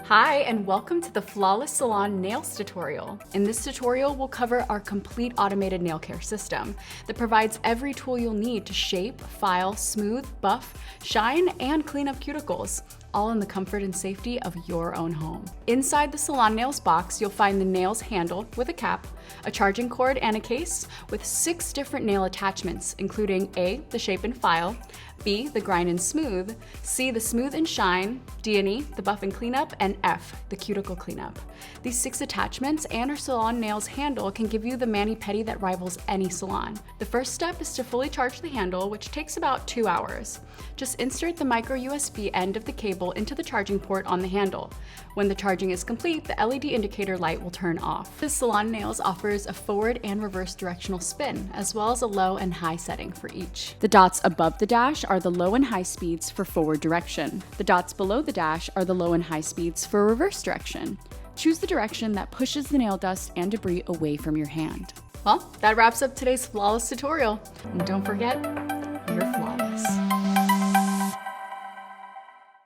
Hi, and welcome to the Flawless Salon Nails tutorial. In this tutorial, we'll cover our complete automated nail care system that provides every tool you'll need to shape, file, smooth, buff, shine, and clean up cuticles, all in the comfort and safety of your own home. Inside the Salon Nails box, you'll find the nails handle with a cap, a charging cord, and a case with 6 different nail attachments, including A, the shape and file, B, the grind and smooth, C, the smooth and shine, D and E, the buff and cleanup, and F, the cuticle cleanup. These 6 attachments and our Salon Nails handle can give you the mani-pedi that rivals any salon. The first step is to fully charge the handle, which takes about 2 hours. Just insert the micro USB end of the cable into the charging port on the handle. When the charging is complete, the LED indicator light will turn off. The Salon Nails offers a forward and reverse directional spin, as well as a low and high setting for each. The dots above the dash are the low and high speeds for forward direction. The dots below the dash are the low and high speeds for reverse direction. Choose the direction that pushes the nail dust and debris away from your hand. Well, that wraps up today's flawless tutorial. And don't forget, you're flawless.